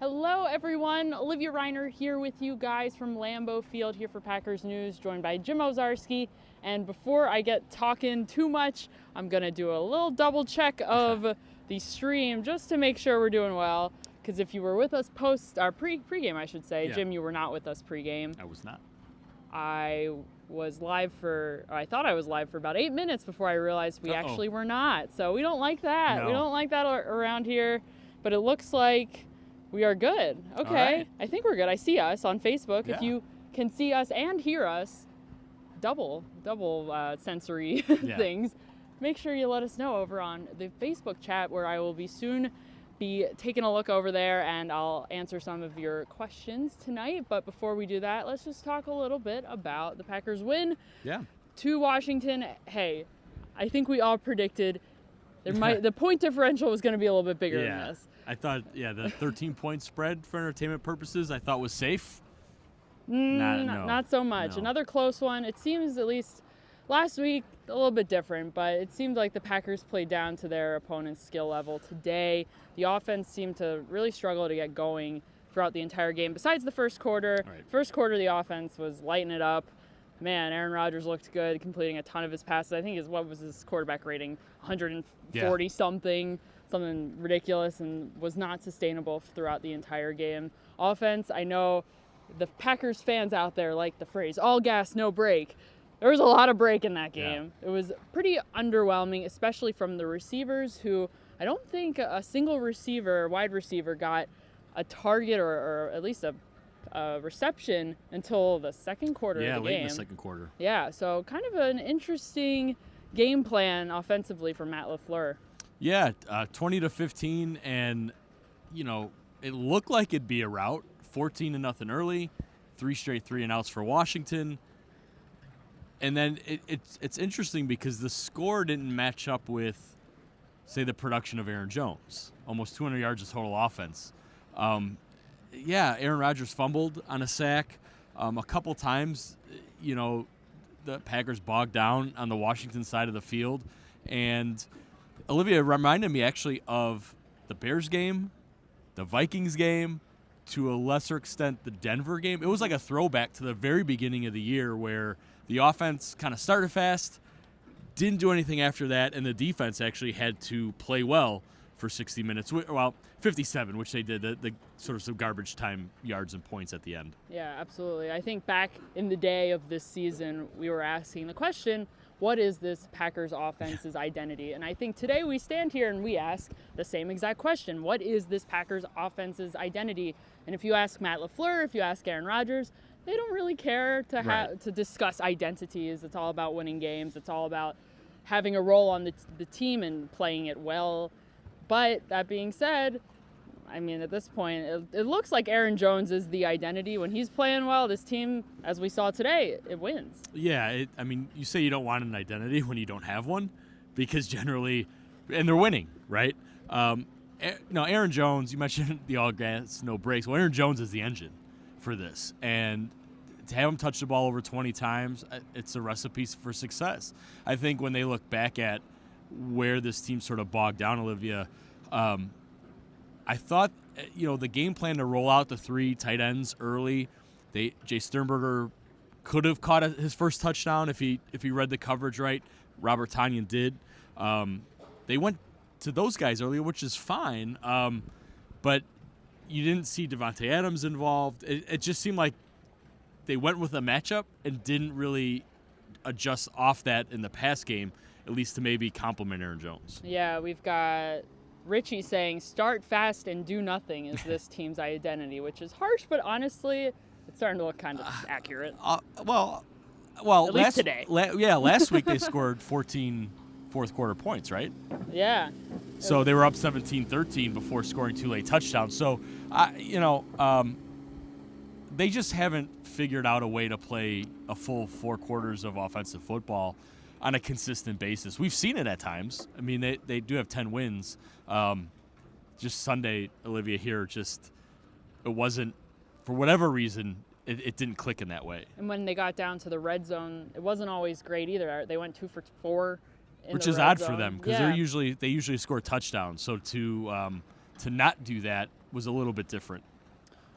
Hello, everyone. Olivia Reiner here with you guys from Lambeau Field here for Packers News, joined by Jim Ozarski. And before I get talking too much, I'm going to do a little double check of the stream just to make sure we're doing well. Because if you were with us pregame, I should say, Jim, you were not with us pregame. I was not. I thought I was live for about 8 minutes before I realized we actually were not. So we don't like that. No. We don't like that around here. But it looks like we are good. Okay. Right. I think we're good. I see us on Facebook. Yeah. If you can see us and hear us, double sensory things, make sure you let us know over on the Facebook chat, where I will be soon be taking a look over there, and I'll answer some of your questions tonight. But before we do that, let's just talk a little bit about the Packers win to Washington. Hey, I think we all predicted the point differential was going to be a little bit bigger than this. I thought, the 13-point spread for entertainment purposes I thought was safe. Not so much. No. Another close one. It seems, at least last week, a little bit different, but it seemed like the Packers played down to their opponent's skill level today. The offense seemed to really struggle to get going throughout the entire game. Besides the first quarter, First quarter the offense was lighting it up. Man, Aaron Rodgers looked good, completing a ton of his passes. I think what was his quarterback rating? 140 something ridiculous, and was not sustainable throughout the entire game. Offense, I know the Packers fans out there like the phrase all gas, no break. There was a lot of break in that game. It was pretty underwhelming, especially from the receivers, who I don't think a single wide receiver got a target or at least a reception until the second quarter of the game. Yeah, late in the second quarter. Yeah, so kind of an interesting game plan offensively for Matt LaFleur. Yeah, 20-15, and, it looked like it'd be a rout. 14-0 early, 3 straight 3-and-outs for Washington. And then it's interesting because the score didn't match up with, say, the production of Aaron Jones. Almost 200 yards of total offense. Aaron Rodgers fumbled on a sack a couple times. The Packers bogged down on the Washington side of the field. And Olivia reminded me actually of the Bears game, the Vikings game, to a lesser extent the Denver game. It was like a throwback to the very beginning of the year where the offense kind of started fast, didn't do anything after that, and the defense actually had to play well for 60 minutes. Well, 57, which they did, the sort of some garbage time yards and points at the end. Yeah, absolutely. I think back in the day of this season, we were asking the question, what is this Packers offense's identity? And I think today we stand here and we ask the same exact question. What is this Packers offense's identity? And if you ask Matt LaFleur, if you ask Aaron Rodgers, they don't really care to discuss identities. It's all about winning games. It's all about having a role on the team and playing it well. But that being said, I mean, at this point, it looks like Aaron Jones is the identity. When he's playing well, this team, as we saw today, it wins. Yeah, you say you don't want an identity when you don't have one, because generally, and they're winning, right? Now, Aaron Jones, you mentioned the all gas, no breaks. Well, Aaron Jones is the engine for this. And to have him touch the ball over 20 times, it's a recipe for success. I think when they look back at where this team sort of bogged down, Olivia, I thought, the game plan to roll out the 3 tight ends early, Jay Sternberger could have caught his first touchdown if he read the coverage right. Robert Tonyan did. They went to those guys earlier, which is fine, but you didn't see Devontae Adams involved. It just seemed like they went with a matchup and didn't really adjust off that in the pass game, at least to maybe compliment Aaron Jones. Yeah, we've got Richie saying, start fast and do nothing is this team's identity, which is harsh, but honestly, it's starting to look kind of accurate. Well, at least today. Last week they scored 14 fourth-quarter points, right? Yeah. So they were up 17-13 before scoring 2 late touchdowns. So, they just haven't figured out a way to play a full 4 quarters of offensive football on a consistent basis. We've seen it at times. I mean, they do have 10 wins. Just Sunday, Olivia, here, it wasn't, for whatever reason, it didn't click in that way. And when they got down to the red zone, it wasn't always great either. They went 2 for 4 in which the is red odd zone. for them because they usually score touchdowns. So to not do that was a little bit different.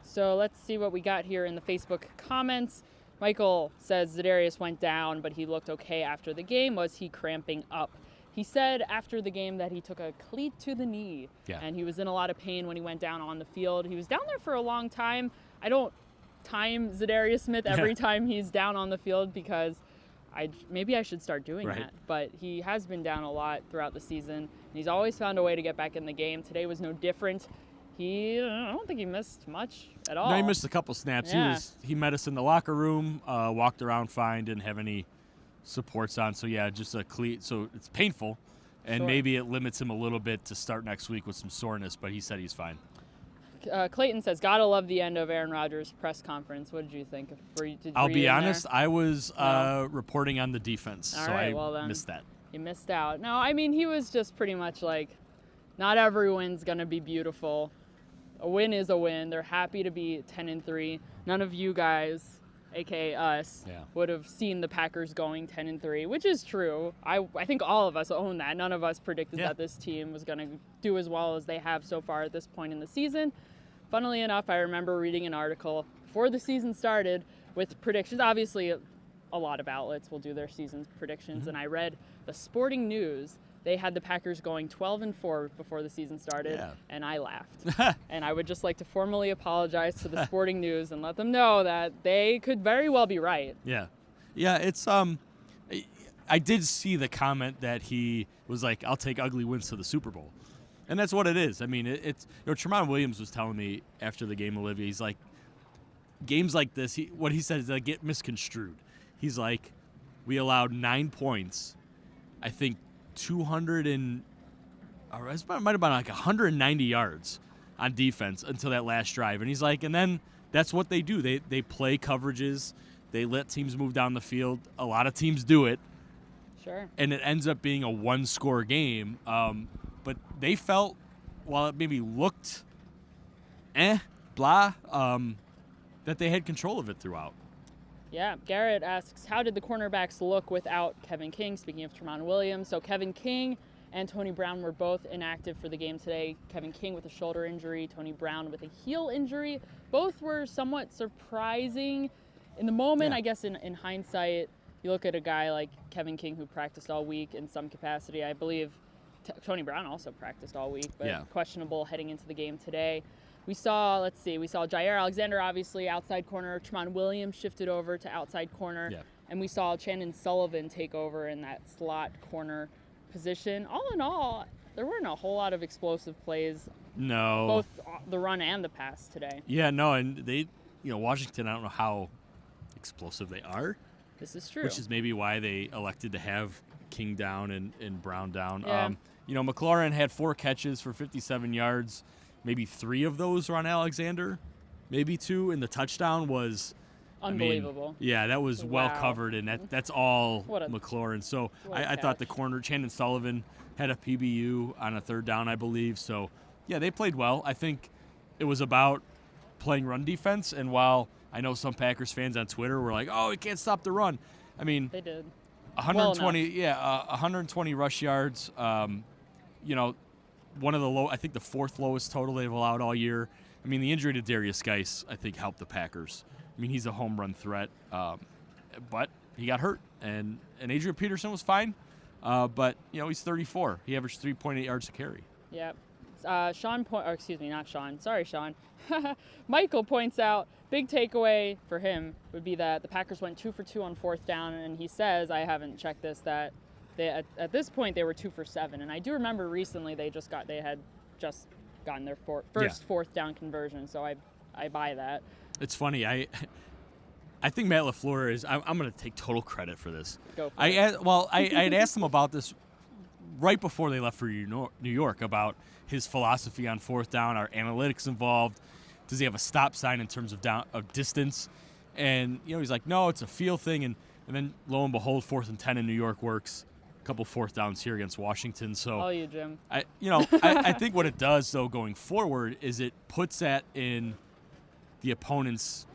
So let's see what we got here in the Facebook comments. Michael says Za'Darius went down, but he looked okay after the game. Was he cramping up? He said after the game that he took a cleat to the knee, and he was in a lot of pain when he went down on the field. He was down there for a long time. I don't time Za'Darius Smith every time he's down on the field because maybe I should start doing that. But he has been down a lot throughout the season, and he's always found a way to get back in the game. Today was no different. I don't think he missed much at all. No, he missed a couple snaps. Yeah. He met us in the locker room, walked around fine, didn't have any supports on. So, yeah, just a cleat. So it's painful, and maybe it limits him a little bit to start next week with some soreness, but he said he's fine. Clayton says, gotta love the end of Aaron Rodgers' press conference. What did you think? I'll be honest, I was reporting on the defense, all so right, well, then missed that. You missed out. No, I mean, he was just pretty much like, not every win's going to be beautiful. A win is a win. They're happy to be 10-3. None of you guys, a.k.a. us, would have seen the Packers going 10-3, which is true. I think all of us own that. None of us predicted that this team was going to do as well as they have so far at this point in the season. Funnily enough, I remember reading an article before the season started with predictions. Obviously, a lot of outlets will do their season predictions, and I read the Sporting News. They had the Packers going 12-4 before the season started, and I laughed. And I would just like to formally apologize to the Sporting News and let them know that they could very well be right. Yeah. Yeah, it's I did see the comment that he was like, I'll take ugly wins to the Super Bowl. And that's what it is. I mean, it's Tramon Williams was telling me after the game, Olivia, he's like, games like this, what he said is they get misconstrued. He's like, we allowed 9 points, I think, it might have been like 190 yards on defense until that last drive. And he's like, and then that's what they do. They play coverages. They let teams move down the field. A lot of teams do it. Sure. And it ends up being a one-score game. But they felt, while it maybe looked that they had control of it throughout. Yeah, Garrett asks, how did the cornerbacks look without Kevin King? Speaking of Tramon Williams, so Kevin King and Tony Brown were both inactive for the game today. Kevin King with a shoulder injury, Tony Brown with a heel injury. Both were somewhat surprising in the moment. I guess in hindsight, you look at a guy like Kevin King who practiced all week in some capacity. I believe Tony Brown also practiced all week, but questionable heading into the game today. We saw Jair Alexander, obviously, outside corner. Tramon Williams shifted over to outside corner. Yeah. And we saw Chandon Sullivan take over in that slot corner position. All in all, there weren't a whole lot of explosive plays. No. Both the run and the pass today. Yeah, no, and they, Washington, I don't know how explosive they are. This is true. Which is maybe why they elected to have King down and Brown down. Yeah. McLaurin had 4 catches for 57 yards. Maybe 3 of those were on Alexander, maybe 2, and the touchdown was unbelievable. That was well covered, and that's all McLaurin. So I thought the corner, Chandon Sullivan, had a PBU on a 3rd down, I believe. So, they played well. I think it was about playing run defense, and while I know some Packers fans on Twitter were like, oh, we can't stop the run. I mean, they did. 120 rush yards. One of the I think the 4th lowest total they've allowed all year. I mean, the injury to Darius Geis, I think, helped the Packers. I mean, he's a home run threat, but he got hurt, and Adrian Peterson was fine, but he's 34. He averaged 3.8 yards a carry. Yeah. Sean. Sorry, Sean. Michael points out, big takeaway for him would be that the Packers went 2 for 2 on 4th down, and he says, I haven't checked this, that at this point they were 2 for 7. And I do remember recently they had just gotten their first 4th down conversion, so I buy that. It's funny. I think Matt LaFleur is. I'm going to take total credit for this. Go for it. I had asked him about this right before they left for New York about his philosophy on 4th down. Are analytics involved? Does he have a stop sign in terms of distance? And he's like, no, it's a feel thing. And then lo and behold, 4th and 10 in New York works. A couple 4th downs here against Washington. So, all you, Jim. I think what it does though going forward is it puts that in the opponent's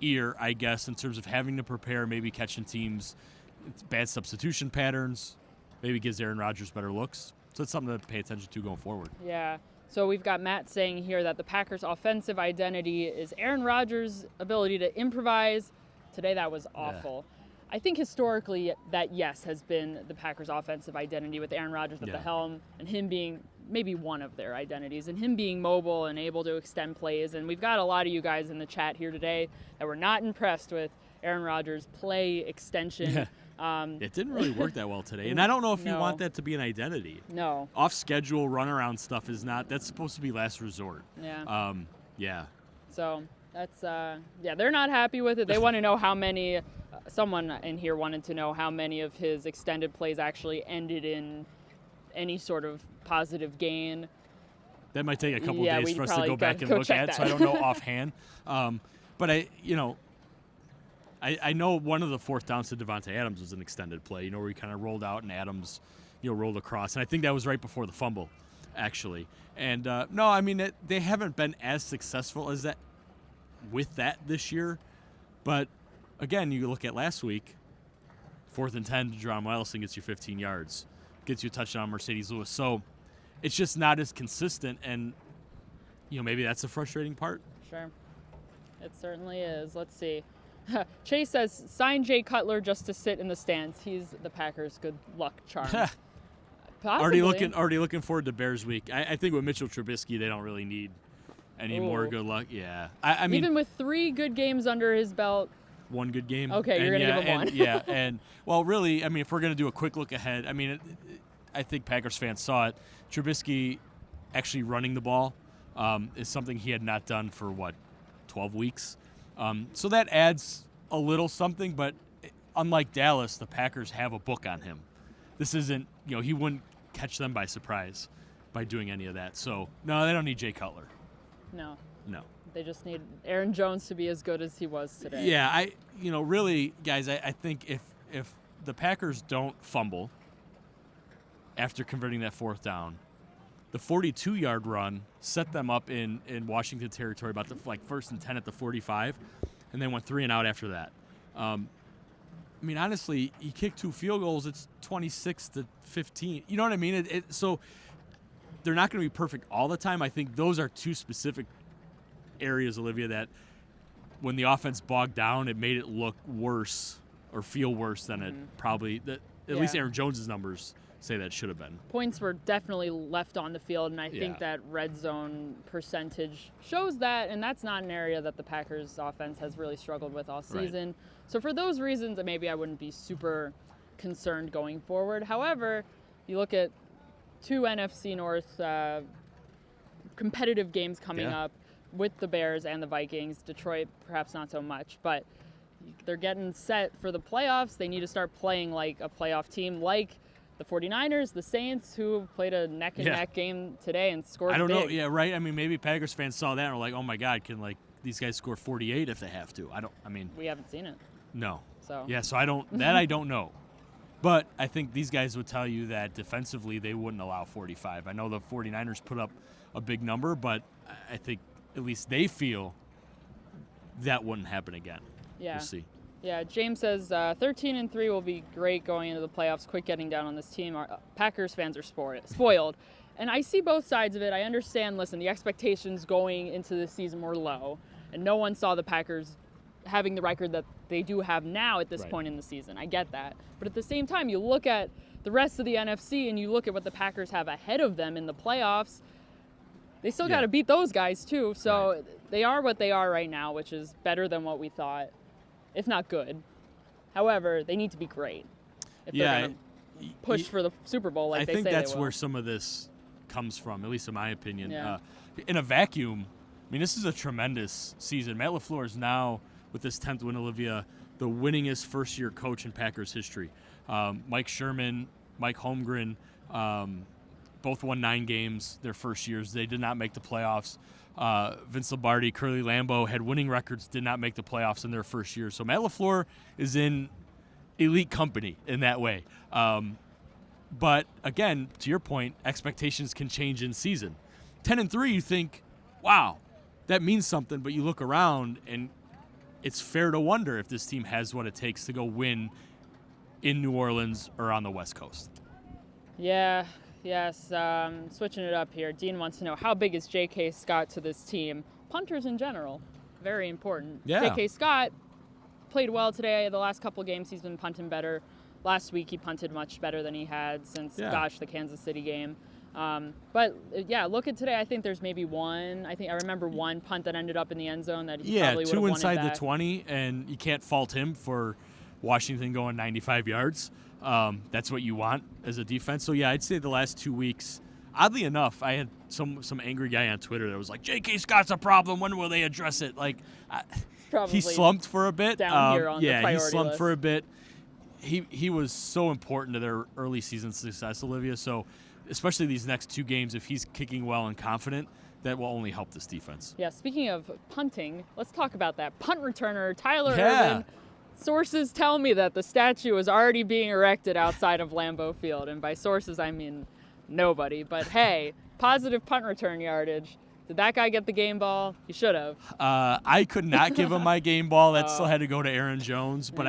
ear, I guess, in terms of having to prepare, maybe catching teams, bad substitution patterns, maybe gives Aaron Rodgers better looks. So it's something to pay attention to going forward. Yeah. So we've got Matt saying here that the Packers' offensive identity is Aaron Rodgers' ability to improvise. Today that was awful. I think historically that, yes, has been the Packers' offensive identity with Aaron Rodgers at the helm and him being maybe one of their identities and him being mobile and able to extend plays. And we've got a lot of you guys in the chat here today that were not impressed with Aaron Rodgers' play extension. It didn't really work that well today. And I don't know if you want that to be an identity. No. Off-schedule, run-around stuff is not. That's supposed to be last resort. Yeah. So that's, they're not happy with it. They want to know how many, someone in here wanted to know how many of his extended plays actually ended in any sort of positive gain. That might take a couple of days for us to go back and look at, so I don't know offhand. But I know one of the fourth downs to Devontae Adams was an extended play, where he kind of rolled out and Adams, rolled across. And I think that was right before the fumble, actually. And, no, I mean, they haven't been as successful as that with that this year. But, again, you look at last week, 4th and 10 to Jerome Ellison gets you 15 yards, gets you a touchdown on Mercedes Lewis. So it's just not as consistent, and, maybe that's the frustrating part. Sure. It certainly is. Let's see. Chase says, sign Jay Cutler just to sit in the stands. He's the Packers' good luck charm. Already looking forward to Bears week. I think with Mitchell Trubisky, they don't really need any more good luck. Yeah. I mean, even with 3 good games under his belt. 1 good game. Okay, you're going to give him 1. Well, really, I mean, if we're going to do a quick look ahead, I mean, I think Packers fans saw it. Trubisky actually running the ball is something he had not done for, 12 weeks? So that adds a little something, but unlike Dallas, the Packers have a book on him. This isn't, he wouldn't catch them by surprise by doing any of that. So, no, they don't need Jay Cutler. No. They just need Aaron Jones to be as good as he was today. Yeah, really, guys, I think if the Packers don't fumble after converting that 4th down, the 42-yard run set them up in Washington territory about the 1st and 10 at the 45, and then went 3 and out after that. I mean, honestly, you kick 2 field goals, it's 26-15. You know what I mean? So they're not going to be perfect all the time. I think those are 2 specific areas, Olivia, that when the offense bogged down, it made it look worse or feel worse than it probably. At least Aaron Jones's numbers say that should have been. Points were definitely left on the field, and I think that red zone percentage shows that, and that's not an area that the Packers offense has really struggled with all season. Right. So for those reasons, maybe I wouldn't be super concerned going forward. However, you look at 2 NFC North competitive games coming up with the Bears and the Vikings. Detroit, perhaps not so much, but they're getting set for the playoffs. They need to start playing like a playoff team, like the 49ers, the Saints, who played a neck-and-neck game today and scored big. I don't know. Yeah, right. I mean, maybe Packers fans saw that and were like, oh, my God, can, these guys score 48 if they have to? We haven't seen it. No. So. Yeah, so I don't know. But I think these guys would tell you that defensively they wouldn't allow 45. I know the 49ers put up a big number, but I think at least they feel that wouldn't happen again. Yeah. We'll see. Yeah, James says 13-3 will be great going into the playoffs. Quit getting down on this team. Our Packers fans are spoiled. And I see both sides of it. I understand, listen, the expectations going into the season were low, and no one saw the Packers having the record that they do have now at this point in the season. I get that. But at the same time, you look at the rest of the NFC and you look at what the Packers have ahead of them in the playoffs. They still got to beat those guys, too. So they are what they are right now, which is better than what we thought, if not good. However, they need to be great if they're going to push for the Super Bowl like they say they will. I think that's where some of this comes from, at least in my opinion. Yeah. In a vacuum, I mean, this is a tremendous season. Matt LaFleur is now, with this 10th win, Olivia, the winningest first-year coach in Packers history. Mike Sherman, Mike Holmgren, both won 9 games their first years. They did not make the playoffs. Vince Lombardi, Curly Lambeau had winning records, did not make the playoffs in their first year. So Matt LaFleur is in elite company in that way. But, again, to your point, expectations can change in season. 10-3, you think, wow, that means something. But you look around, and it's fair to wonder if this team has what it takes to go win in New Orleans or on the West Coast. Yeah, Yes, switching it up here. Dean wants to know, how big is J.K. Scott to this team? Punters in general, very important. Yeah. J.K. Scott played well today. The last couple games he's been punting better. Last week he punted much better than he had since, the Kansas City game. But look at today. I think there's maybe one. I remember one punt that ended up in the end zone that he probably would have won it back. 2 inside the 20, and you can't fault him for Washington going 95 yards. That's what you want as a defense. So, I'd say the last 2 weeks, oddly enough, I had some angry guy on Twitter that was like, J.K. Scott's a problem. When will they address it? Like, he slumped for a bit. Down here on the priority he slumped list. for a bit. He was so important to their early season success, Olivia. So, especially these next 2 games, if he's kicking well and confident, that will only help this defense. Yeah, speaking of punting, let's talk about that punt returner, Tyler Ervin. Sources tell me that the statue is already being erected outside of Lambeau Field. And by sources, I mean nobody. But hey, positive punt return yardage. Did that guy get the game ball? He should have. I could not give him my game ball. That still had to go to Aaron Jones. But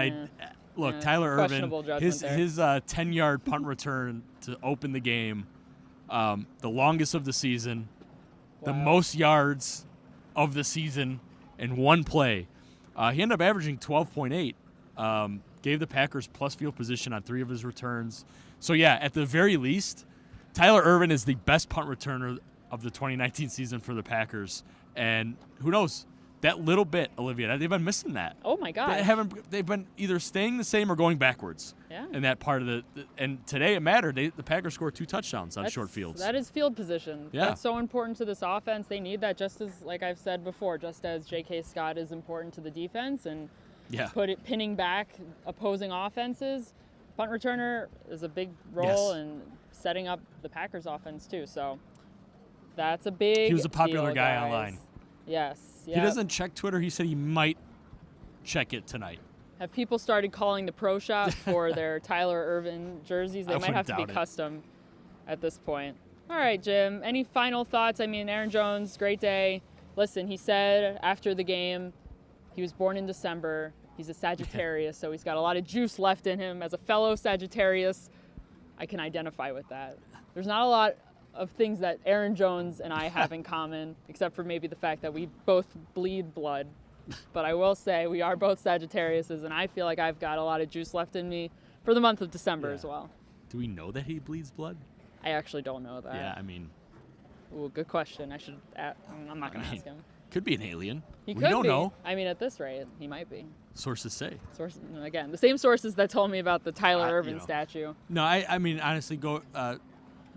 Tyler Ervin, his 10-yard punt return to open the game, the longest of the season, the most yards of the season in one play. He ended up averaging 12.8. Gave the Packers plus field position on 3 of his returns. So, at the very least, Tyler Ervin is the best punt returner of the 2019 season for the Packers. And who knows? That little bit, Olivia, they've been missing that. Oh, my God. They've been either staying the same or going backwards. Yeah. In that part of and today it mattered. The Packers scored 2 touchdowns on short fields. That is field position. Yeah. That's so important to this offense. They need that just as, like I've said before, just as J.K. Scott is important to the defense and pinning back opposing offenses. Punt returner is a big role in setting up the Packers offense too. So that's a big He was a popular deal, guy guys. online. Yes. He doesn't check Twitter. He said he might check it tonight. Have people started calling the pro shop for their Tyler Ervin jerseys? They might have to be custom at this point. All right, Jim, any final thoughts? I mean, Aaron Jones, great day. Listen, he said after the game, he was born in December. He's a Sagittarius, so he's got a lot of juice left in him. As a fellow Sagittarius, I can identify with that. There's not a lot of things that Aaron Jones and I have in common, except for maybe the fact that we both bleed blood. But I will say we are both Sagittariuses, and I feel like I've got a lot of juice left in me for the month of December as well. Do we know that he bleeds blood? I actually don't know that. Yeah, I mean... Ooh, good question. I'm not going to ask him. Could be an alien. We don't know. I mean, at this rate, he might be. Sources say. Again, the same sources that told me about the Tyler Ervin statue. No, I mean, honestly,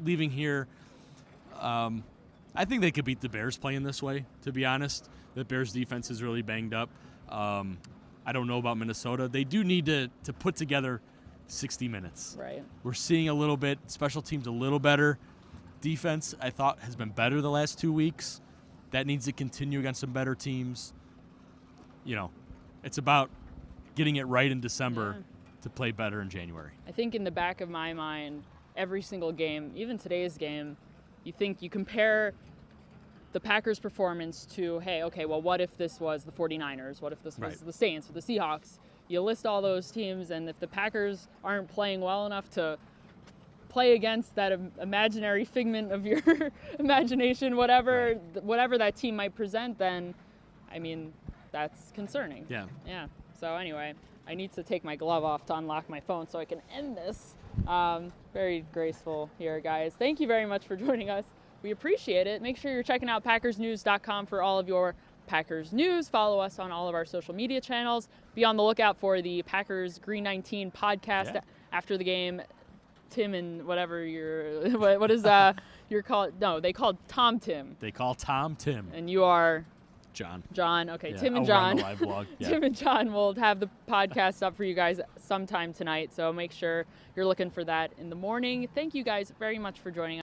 leaving here, I think they could beat the Bears playing this way, to be honest. The Bears' defense is really banged up. I don't know about Minnesota. They do need to put together 60 minutes. Right. We're seeing a little bit, special teams a little better. Defense, I thought, has been better the last 2 weeks. That needs to continue against some better teams. It's about getting it right in December to play better in January. I think in the back of my mind, every single game, even today's game, you compare the Packers' performance to, what if this was the 49ers? What if this was the Saints or the Seahawks? You list all those teams, and if the Packers aren't playing well enough to play against that imaginary figment of your imagination, whatever that team might present, then, I mean, that's concerning. Yeah. Yeah. So anyway, I need to take my glove off to unlock my phone so I can end this. Very graceful here, guys. Thank you very much for joining us. We appreciate it. Make sure you're checking out PackersNews.com for all of your Packers news. Follow us on all of our social media channels. Be on the lookout for the Packers Green 19 podcast after the game. Tim and whatever what is you're called? No, they called Tom Tim. They call Tom Tim. And you are John. John. Okay, Yeah, Tim and I'll John. run the live blog. Yeah. Tim and John will have the podcast up for you guys sometime tonight. So make sure you're looking for that in the morning. Thank you guys very much for joining us.